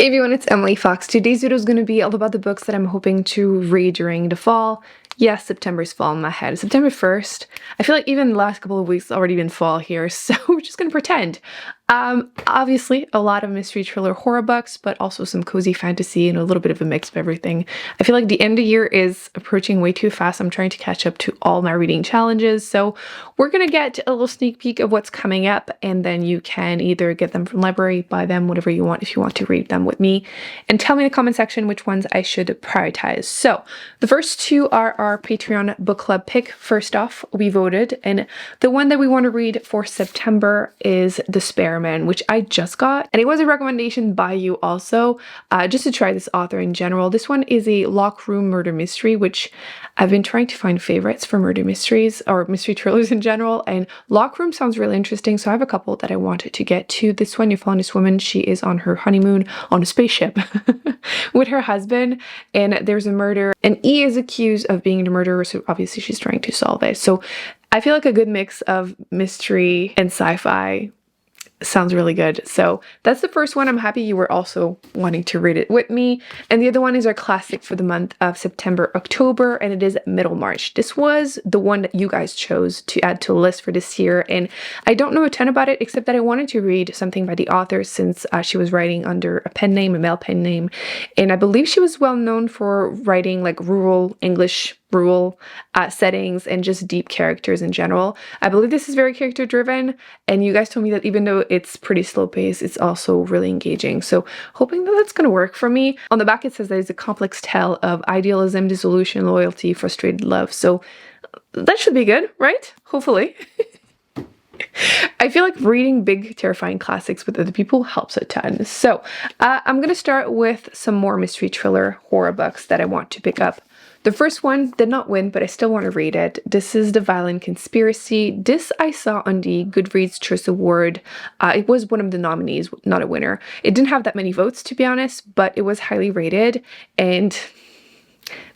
Hey everyone, it's Emily Fox. Today's video is going to be all about the books that I'm hoping to read during the fall. Yes, September's fall in my head. September 1st. I feel like even the last couple of weeks already been fall here, so we're just going to pretend. Obviously, a lot of mystery thriller horror books, but also some cozy fantasy and a little bit of a mix of everything. I feel like the end of year is approaching way too fast. I'm trying to catch up to all my reading challenges, so we're going to get a little sneak peek of what's coming up, and then you can either get them from the library, buy them, whatever you want, if you want to read them with me, and tell me in the comment section which ones I should prioritize. So, the first two are our Patreon book club pick. First off, we voted, and the one that we want to read for September is The Spiderman, which I just got, and it was a recommendation by you also, just to try this author in general. This one is a lock room murder mystery, which I've been trying to find favorites for murder mysteries or mystery thrillers in general, and lock room sounds really interesting, so I have a couple that I wanted to get to. This one, you're following this woman, she is on her honeymoon on a spaceship with her husband, and there's a murder, and E is accused of being the murderer, so obviously she's trying to solve it. So I feel like a good mix of mystery and sci-fi sounds really good. So that's the first one. I'm happy you were also wanting to read it with me. And the other one is our classic for the month of September, October, and it is Middlemarch. This was the one that you guys chose to add to a list for this year, and I don't know a ton about it except that I wanted to read something by the author since she was writing under a pen name, a male pen name, and I believe she was well known for writing like rural English settings and just deep characters in general. I believe this is very character driven, and you guys told me that even though it's pretty slow paced, it's also really engaging. So hoping that that's going to work for me. On the back it says that it's a complex tale of idealism, dissolution, loyalty, frustrated love. So that should be good, right? Hopefully. I feel like reading big, terrifying classics with other people helps a ton. So I'm going to start with some more mystery thriller horror books that I want to pick up. The first one did not win, but I still want to read it. This is The Violin Conspiracy. This I saw on the Goodreads Choice Award. It was one of the nominees, not a winner. It didn't have that many votes, to be honest, but it was highly rated. And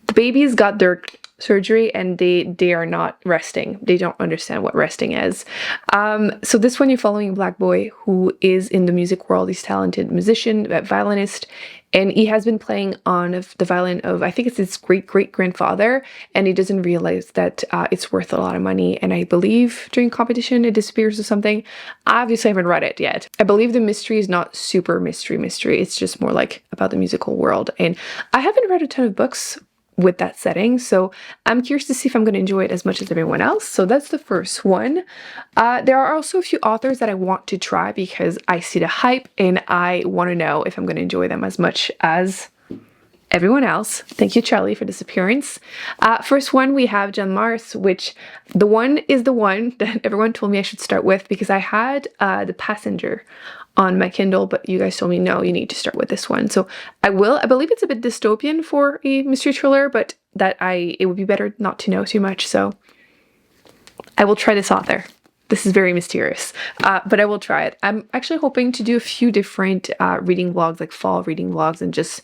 the babies got their surgery and they are not resting. They don't understand what resting is. So this one, you're following a black boy who is in the music world. He's a talented musician, a violinist, and he has been playing on the violin of, I think it's his great-great-grandfather, and he doesn't realize that it's worth a lot of money, and I believe during competition it disappears or something. Obviously I haven't read it yet. I believe the mystery is not super mystery. It's just more like about the musical world, and I haven't read a ton of books with that setting, so I'm curious to see if I'm going to enjoy it as much as everyone else. So that's the first one. There are also a few authors that I want to try because I see the hype and I want to know if I'm going to enjoy them as much as everyone else. Thank you, Charlie, for this appearance. First one, we have John Mars, which the one is the one that everyone told me I should start with because I had The Passenger on my Kindle, but you guys told me no, you need to start with this one. So I will. I believe it's a bit dystopian for a mystery thriller, but it would be better not to know too much. So I will try this author. This is very mysterious, but I will try it. I'm actually hoping to do a few different reading vlogs, like fall reading vlogs, and just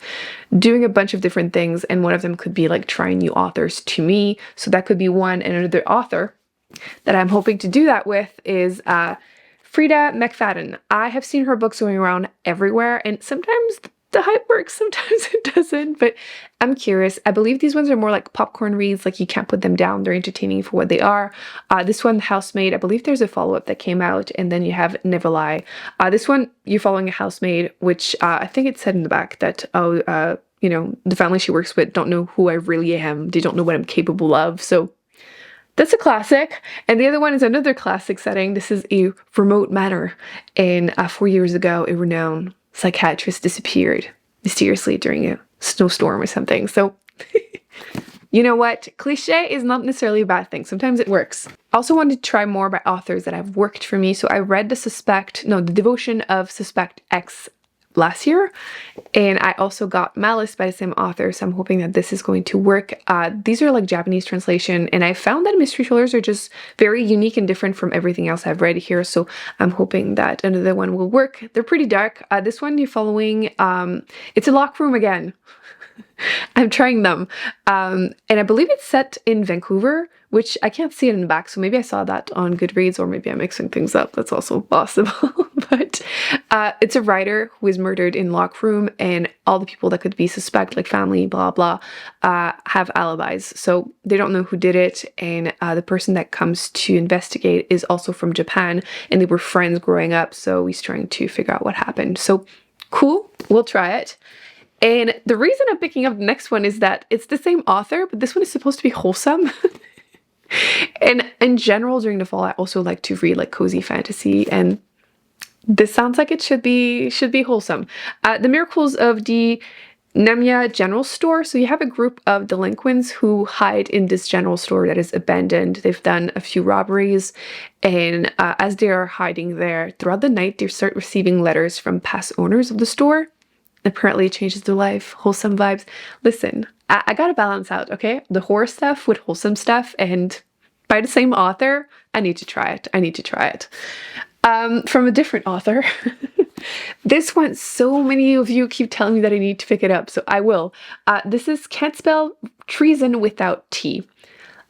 doing a bunch of different things. And one of them could be like trying new authors to me. So that could be one. And another author that I'm hoping to do that with is Frida McFadden. I have seen her books going around everywhere, and sometimes the hype works, sometimes it doesn't, but I'm curious. I believe these ones are more like popcorn reads, like you can't put them down. They're entertaining for what they are. This one, Housemaid, I believe there's a follow-up that came out, and then you have Nibbles. This one, you're following a housemaid, which I think it said in the back that, you know, the family she works with don't know who I really am. They don't know what I'm capable of, so that's a classic. And the other one is another classic setting. This is a remote manor. And 4 years ago, a renowned psychiatrist disappeared mysteriously during a snowstorm or something. So, you know what? Cliche is not necessarily a bad thing. Sometimes it works. I also wanted to try more by authors that have worked for me. So I read The Devotion of Suspect X last year, and I also got Malice by the same author, so I'm hoping that this is going to work. These are like Japanese translation, and I found that mystery thrillers are just very unique and different from everything else I've read here, so I'm hoping that another one will work. They're pretty dark. This one you're following, it's a lock room again. I'm trying them. And I believe it's set in Vancouver, which I can't see it in the back, so maybe I saw that on Goodreads, or maybe I'm mixing things up. That's also possible. But it's a writer who is murdered in locked room, and all the people that could be suspect, like family, blah, blah, have alibis. So they don't know who did it, and the person that comes to investigate is also from Japan, and they were friends growing up, so he's trying to figure out what happened. So cool, we'll try it. And the reason I'm picking up the next one is that it's the same author, but this one is supposed to be wholesome. And in general, during the fall, I also like to read like cozy fantasy, and this sounds like it should be wholesome. The Miracles of the Namya General Store. So you have a group of delinquents who hide in this general store that is abandoned. They've done a few robberies, and as they are hiding there throughout the night, they start receiving letters from past owners of the store. Apparently it changes their life, wholesome vibes. Listen, I gotta balance out, okay? The horror stuff with wholesome stuff, and by the same author, I need to try it. I need to try it. From a different author. This one, so many of you keep telling me that I need to pick it up, so I will. This is Can't Spell Treason Without T.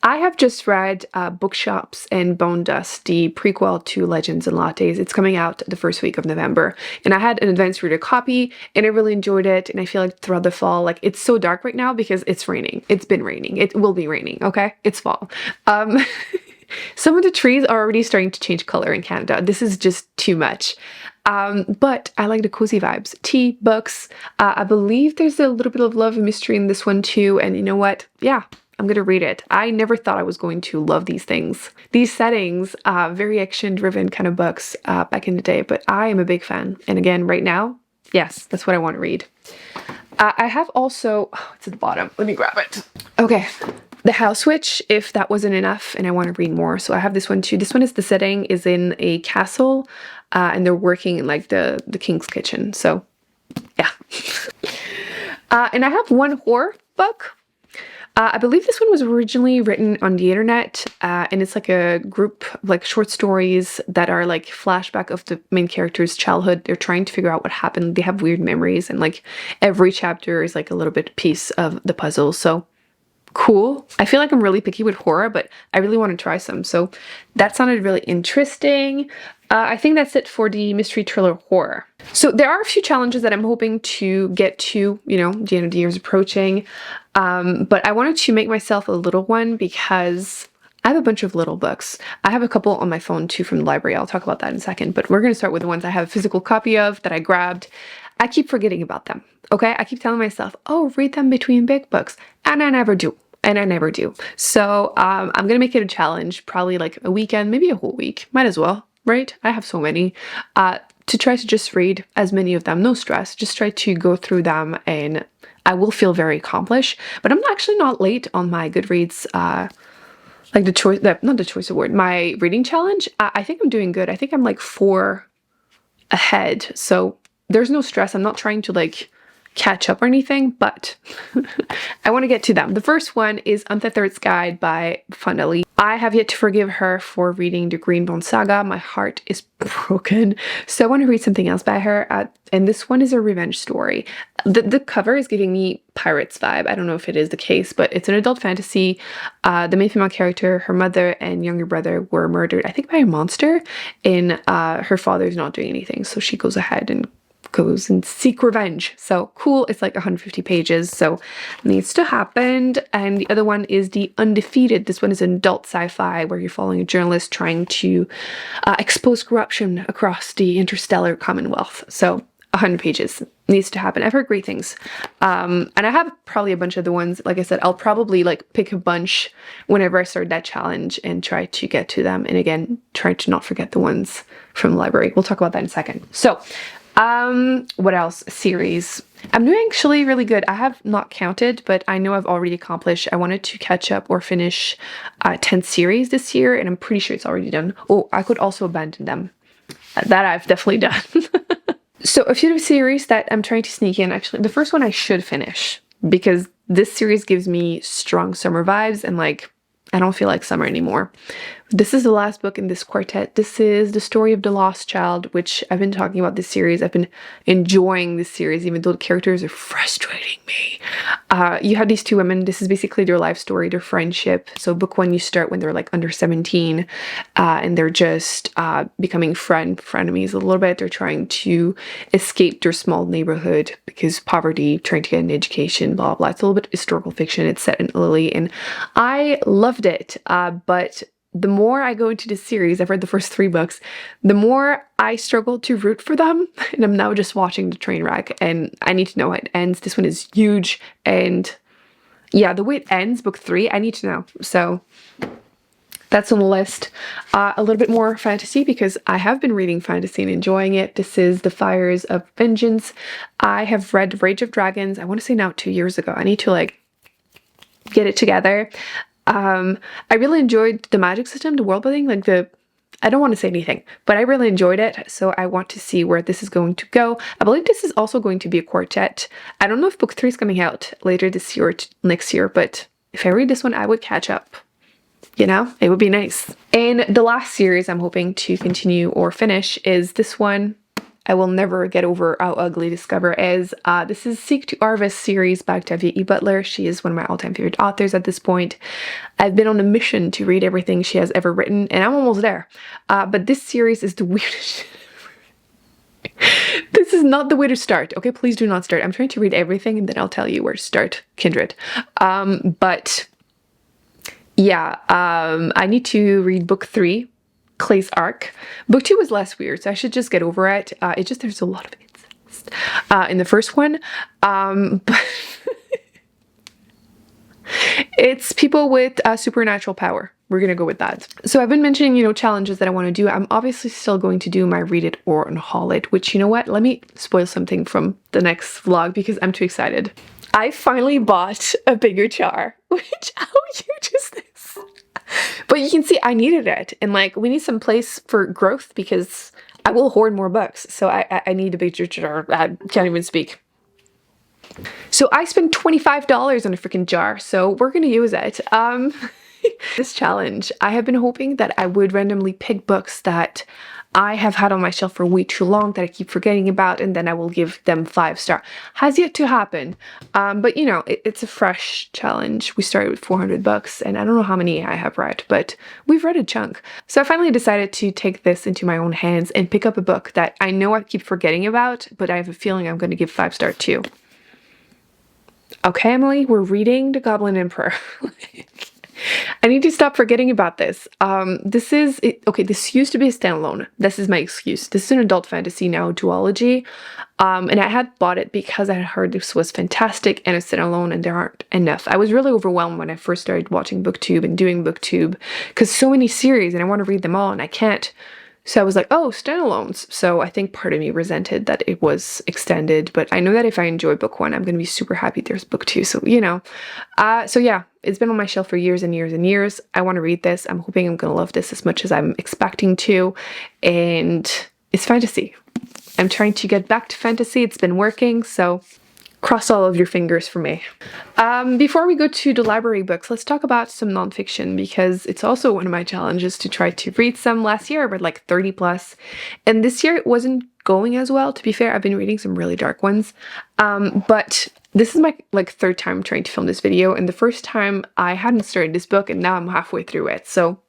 I have just read Bookshops and Bone Dust, the prequel to Legends and Lattes. It's coming out the first week of November. And I had an advanced reader copy, and I really enjoyed it. And I feel like throughout the fall, like it's so dark right now because it's raining. It's been raining. It will be raining, okay? It's fall. Some of the trees are already starting to change color in Canada. This is just too much. But I like the cozy vibes. Tea, books. I believe there's a little bit of love and mystery in this one too. And you know what? Yeah. I'm gonna read it. I never thought I was going to love these things. These settings, very action-driven kind of books back in the day, but I am a big fan. And again, right now, yes, that's what I want to read. I have also, oh, it's at the bottom. Let me grab it. Okay, The House Witch, if that wasn't enough, and I want to read more. So I have this one too. This one is the setting is in a castle, and they're working in like the king's kitchen. So, yeah. And I have one horror book. I believe this one was originally written on the internet, and it's like a group of like short stories that are like flashback of the main character's childhood. They're trying to figure out what happened. They have weird memories, and like every chapter is like a little bit piece of the puzzle. So cool. I feel like I'm really picky with horror, but I really want to try some. So that sounded really interesting. I think that's it for the mystery thriller horror. So there are a few challenges that I'm hoping to get to, you know, the end of the year is approaching. But I wanted to make myself a little one because I have a bunch of little books. I have a couple on my phone too from the library. I'll talk about that in a second, but we're going to start with the ones I have a physical copy of that I grabbed. I keep forgetting about them. Okay. I keep telling myself, oh, read them between big books. And I never do. And I never do. So, I'm going to make it a challenge, probably like a weekend, maybe a whole week. Might as well, right? I have so many, to try to just read as many of them. No stress. Just try to go through them, and I will feel very accomplished. But I'm actually not late on my Goodreads, like the choice, not the choice award, my reading challenge. I think I'm doing good. I think I'm like 4 ahead. So there's no stress. I'm not trying to like catch up or anything, but I want to get to them. The first one is Untitled Guide by Fundali. I have yet to forgive her for reading the Greenbone Saga. My heart is broken. So I want to read something else by her. And this one is a revenge story. The cover is giving me Pirates vibe. I don't know if it is the case, but it's an adult fantasy. The main female character, her mother and younger brother were murdered, I think by a monster, and her father's not doing anything. So she goes ahead and goes and seek revenge. So cool. It's like 150 pages, so needs to happen. And the other one is The Undefeated. This one is an adult sci-fi where you're following a journalist trying to expose corruption across the interstellar commonwealth. So 100 pages needs to happen. I've heard great things. And I have probably a bunch of the ones. Like I said, I'll probably like pick a bunch whenever I start that challenge and try to get to them. And again, try to not forget the ones from the library. We'll talk about that in a second. So what else? Series. I'm doing actually really good. I have not counted, but I know I've already accomplished. I wanted to catch up or finish 10 series this year, and I'm pretty sure it's already done. Oh, I could also abandon them. That I've definitely done. So a few series that I'm trying to sneak in. Actually, the first one I should finish because this series gives me strong summer vibes, and like I don't feel like summer anymore. This is the last book in this quartet. This is The Story of the Lost Child, which I've been talking about this series. I've been enjoying this series, even though the characters are frustrating me. You have these two women. This is basically their life story, their friendship. So book one, you start when they're like under 17, and they're just becoming frenemies a little bit. They're trying to escape their small neighborhood because poverty, trying to get an education, blah, blah. It's a little bit historical fiction. It's set in Italy, and I loved it. But the more I go into this series, I've read the first 3 books, the more I struggle to root for them. And I'm now just watching the train wreck, and I need to know how it ends. This one is huge. And yeah, the way it ends, book 3, I need to know. So that's on the list. A little bit more fantasy, because I have been reading fantasy and enjoying it. This is The Fires of Vengeance. I have read Rage of Dragons, I want to say now 2 years ago. I need to like get it together. I really enjoyed the magic system, the world building, like I don't want to say anything, but I really enjoyed it. So I want to see where this is going to go. I believe this is also going to be a quartet. I don't know if book 3 is coming out later this year or next year, but if I read this one, I would catch up. You know, it would be nice. And the last series I'm hoping to continue or finish is this one. I will never get over how ugly this cover is. This is Seek to Harvest series by Octavia E. Butler. She is one of my all-time favorite authors at this point. I've been on a mission to read everything she has ever written, and I'm almost there. But this series is the weirdest. This is not the way to start. Okay, please do not start. I'm trying to read everything, and then I'll tell you where to start, Kindred. But yeah, I need to read book 3. Clay's Arc. Book 2 was less weird, so I should just get over it. It's just there's a lot of incest in the first one. But it's people with supernatural power. We're gonna go with that. So I've been mentioning, you know, challenges that I want to do. I'm obviously still going to do my read it or unhaul it, which, you know what? Let me spoil something from the next vlog because I'm too excited. I finally bought a bigger jar, which how huge is this? But you can see I needed it, and like we need some place for growth because I will hoard more books, so I need a bigger jar. I can't even speak. So I spent $25 on a freaking jar, so we're gonna use it. This challenge, I have been hoping that I would randomly pick books that I have had on my shelf for way too long that I keep forgetting about, and then I will give them 5 stars. Has yet to happen, but you know, it's a fresh challenge. We started with 400 books, and I don't know how many I have read, but we've read a chunk. So I finally decided to take this into my own hands and pick up a book that I know I keep forgetting about, but I have a feeling I'm going to give 5 stars to. Okay, Emily, we're reading The Goblin Emperor. I need to stop forgetting about this. This used to be a standalone. This is my excuse. This is an adult fantasy now, duology. And I had bought it because I had heard this was fantastic and a standalone, and there aren't enough. I was really overwhelmed when I first started watching Booktube and doing Booktube because so many series and I want to read them all and I can't. So I was like, oh, standalones. So I think part of me resented that it was extended, but I know that if I enjoy book 1, I'm going to be super happy there's book 2. So, you know, so yeah, it's been on my shelf for years and years and years. I want to read this. I'm hoping I'm going to love this as much as I'm expecting to. And it's fantasy. I'm trying to get back to fantasy. It's been working. So cross all of your fingers for me. Before we go to the library books, let's talk about some nonfiction because it's also one of my challenges to try to read some. Last year I read like 30 plus, and this year it wasn't going as well. To be fair, I've been reading some really dark ones, but this is my like 3rd time trying to film this video, and the first time I hadn't started this book and now I'm halfway through it. So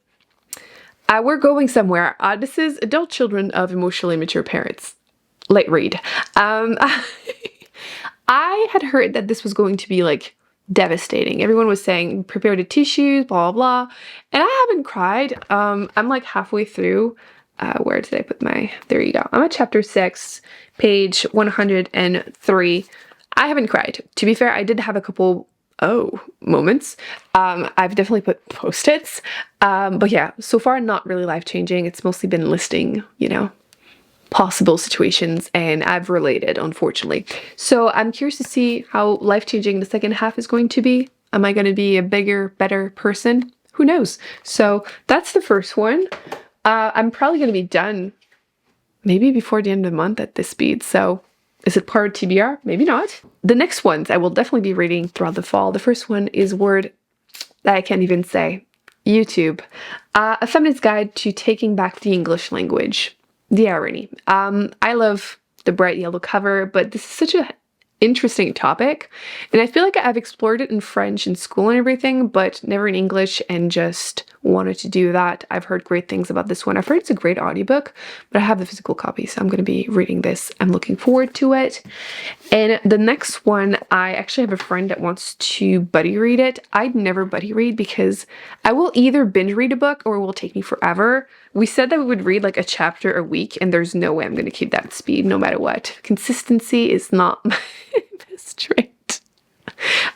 we're going somewhere. This is Adult Children of Emotionally Mature Parents. Light read. I had heard that this was going to be like devastating. Everyone was saying prepare the tissues, blah, blah, blah. And I haven't cried. I'm like halfway through. Where did I put my, there you go. I'm at chapter 6, page 103. I haven't cried. To be fair, I did have a couple, moments. I've definitely put post-its. But yeah, so far not really life-changing. It's mostly been listing, you know, possible situations, and I've related, unfortunately. So I'm curious to see how life-changing the second half is going to be. Am I going to be a bigger, better person? Who knows? So that's the first one. I'm probably going to be done maybe before the end of the month at this speed. So is it part of TBR? Maybe not. The next ones I will definitely be reading throughout the fall. The first one is word that I can't even say. YouTube. A Feminist Guide to Taking Back the English Language. The irony. I love the bright yellow cover, but this is such a interesting topic, and I feel like I've explored it in French in school and everything, but never in English, and just wanted to do that. I've heard great things about this one. I've heard it's a great audiobook, but I have the physical copy, so I'm going to be reading this. I'm looking forward to it. And the next one, I actually have a friend that wants to buddy read it. I'd never buddy read because I will either binge read a book or it will take me forever. We said that we would read like a chapter a week, and there's no way I'm going to keep that speed no matter what. Consistency is not my best trait.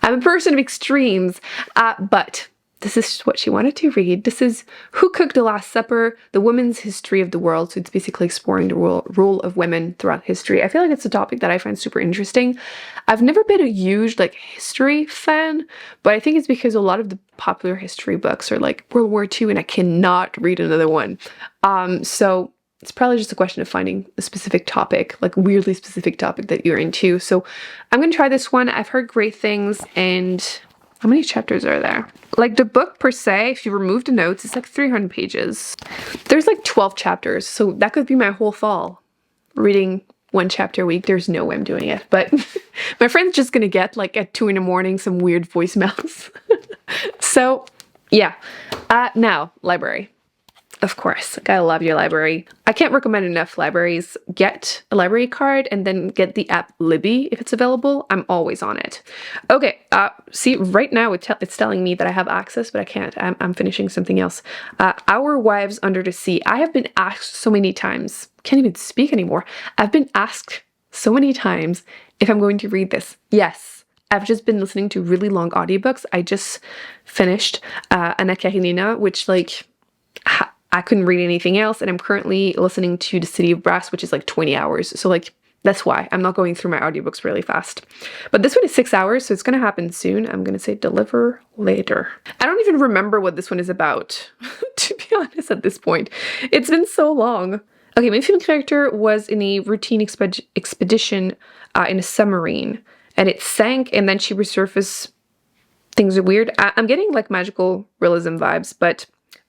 I'm a person of extremes, but this is what she wanted to read. This is Who Cooked the Last Supper? The Women's History of the World. So it's basically exploring the role of women throughout history. I feel like it's a topic that I find super interesting. I've never been a huge like history fan, but I think it's because a lot of the popular history books are like World War II, and I cannot read another one. So it's probably just a question of finding a specific topic, like weirdly specific topic that you're into. So I'm going to try this one. I've heard great things. And how many chapters are there? Like the book per se, if you remove the notes, it's like 300 pages. There's like 12 chapters, so that could be my whole fall. Reading one chapter a week. There's no way I'm doing it, but my friend's just gonna get like at 2 in the morning some weird voicemails. So yeah, now library. Of course, gotta love your library. I can't recommend enough libraries. Get a library card and then get the app Libby if it's available. I'm always on it. Okay, see, right now it's telling me that I have access, but I can't. I'm finishing something else. Our Wives Under the Sea. I have been asked so many times, can't even speak anymore. I've been asked so many times if I'm going to read this. Yes. I've just been listening to really long audiobooks. I just finished Anna Karenina, which like I couldn't read anything else, and I'm currently listening to The City of Brass, which is like 20 hours. So like that's why I'm not going through my audiobooks really fast. But this one is 6 hours, so it's gonna happen soon. I'm gonna say deliver later. I don't even remember what this one is about, to be honest at this point. It's been so long. Okay, my female character was in a routine expedition in a submarine, and it sank, and then she resurfaced. Things are weird. I'm getting like magical realism vibes, but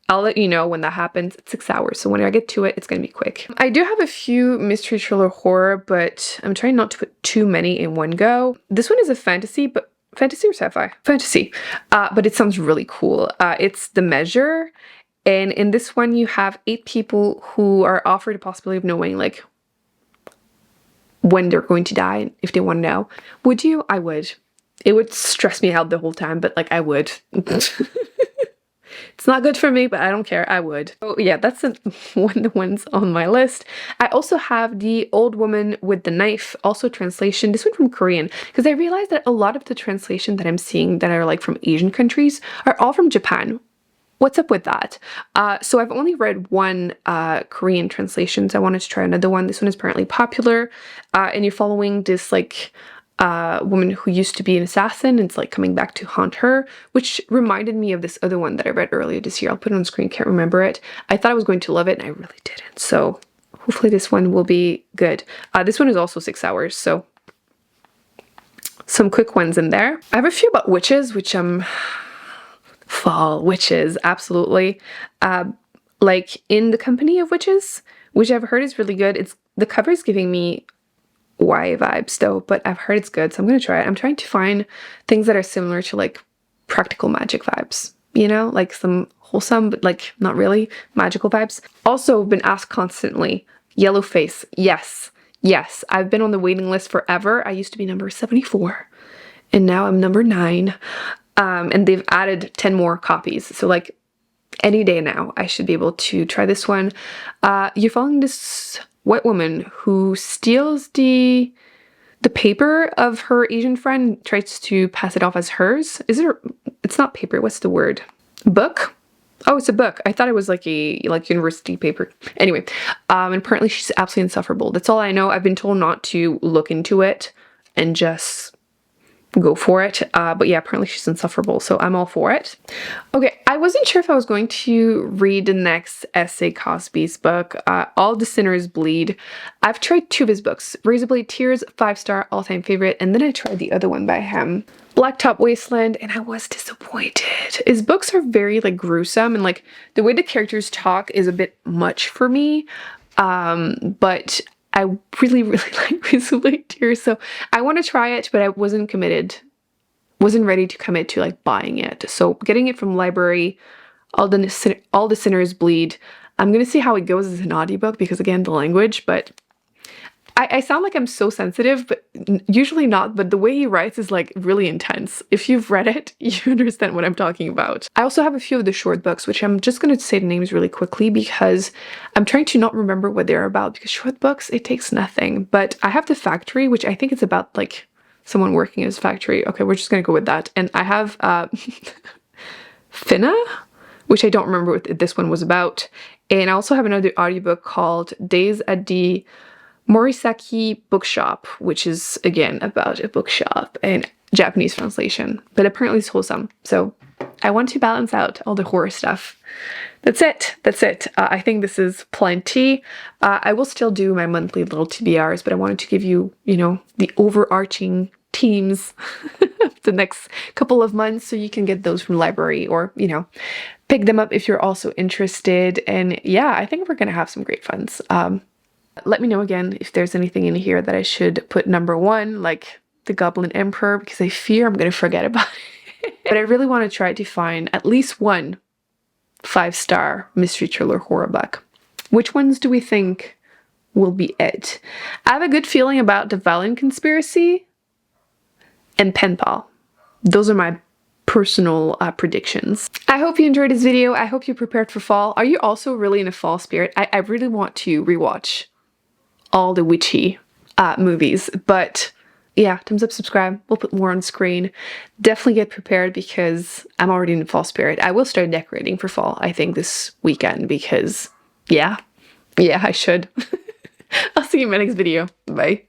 I'll let you know when that happens. It's 6 hours, so when I get to it, it's gonna be quick. I do have a few mystery thriller horror, but I'm trying not to put too many in one go. This one is a fantasy, but fantasy or sci-fi? Fantasy, but it sounds really cool. It's The Measure, and in this one you have 8 people who are offered a possibility of knowing like when they're going to die, if they want to know. Would you? I would. It would stress me out the whole time, but like I would. It's not good for me, but I don't care. I would. Oh yeah, that's one of the ones on my list. I also have The Old Woman with the Knife, also translation. This one from Korean, because I realized that a lot of the translation that I'm seeing that are like from Asian countries are all from Japan. What's up with that? So I've only read one Korean translation, so I wanted to try another one. This one is apparently popular, and you're following this like woman who used to be an assassin, and it's like coming back to haunt her, which reminded me of this other one that I read earlier this year. I'll put it on screen, can't remember it. I thought I was going to love it, and I really didn't. So hopefully this one will be good. This one is also 6 hours, so some quick ones in there. I have a few about witches, which fall witches, absolutely. Like In the Company of Witches, which I've heard is really good. The cover is giving me YA vibes though, but I've heard it's good, so I'm gonna try it. I'm trying to find things that are similar to like practical magic vibes, you know, like some wholesome but like not really magical vibes. Also been asked constantly, Yellowface. Yes, I've been on the waiting list forever. I used to be number 74 and now I'm number 9, and they've added 10 more copies, so like any day now I should be able to try this one. You're following this white woman who steals the paper of her Asian friend, tries to pass it off as hers. It's not paper, what's the word? Book? Oh, it's a book. I thought it was like a university paper. Anyway, and apparently she's absolutely insufferable. That's all I know. I've been told not to look into it and just go for it. But yeah, apparently she's insufferable, so I'm all for it. Okay, I wasn't sure if I was going to read the next S.A. Cosby's book, All the Sinners Bleed. I've tried 2 of his books, Razorblade Tears, 5-star, all-time favorite, and then I tried the other one by him, Blacktop Wasteland, and I was disappointed. His books are very like gruesome, and like the way the characters talk is a bit much for me, but I really, really like Whistleblower Tears, so I want to try it, but I wasn't ready to commit to like buying it. So getting it from library, All the Sinners Bleed. I'm gonna see how it goes as an audiobook because again, the language, but I sound like I'm so sensitive, but usually not, but the way he writes is like really intense. If you've read it, you understand what I'm talking about. I also have a few of the short books, which I'm just going to say the names really quickly because I'm trying to not remember what they're about because short books, it takes nothing. But I have The Factory, which I think it's about like someone working in his factory. Okay, we're just going to go with that. And I have Finna, which I don't remember what this one was about. And I also have another audiobook called Days at the Morisaki Bookshop, which is again about a bookshop and Japanese translation, but apparently it's wholesome. So I want to balance out all the horror stuff. That's it. That's it. I think this is plenty. I will still do my monthly little TBRs, but I wanted to give you, you know, the overarching themes the next couple of months so you can get those from library or, you know, pick them up if you're also interested. And yeah, I think we're going to have some great funs. Let me know again if there's anything in here that I should put number one, like the Goblin Emperor, because I fear I'm going to forget about it. But I really want to try to find at least one 5-star mystery thriller horror book. Which ones do we think will be it? I have a good feeling about the Violin Conspiracy and Pen Pal. Those are my personal predictions. I hope you enjoyed this video. I hope you're prepared for fall. Are you also really in a fall spirit? I really want to rewatch all the witchy movies, but yeah, thumbs up, subscribe. We'll put more on screen. Definitely get prepared because I'm already in fall spirit. I will start decorating for fall, I think, this weekend because yeah, I should. I'll see you in my next video. Bye.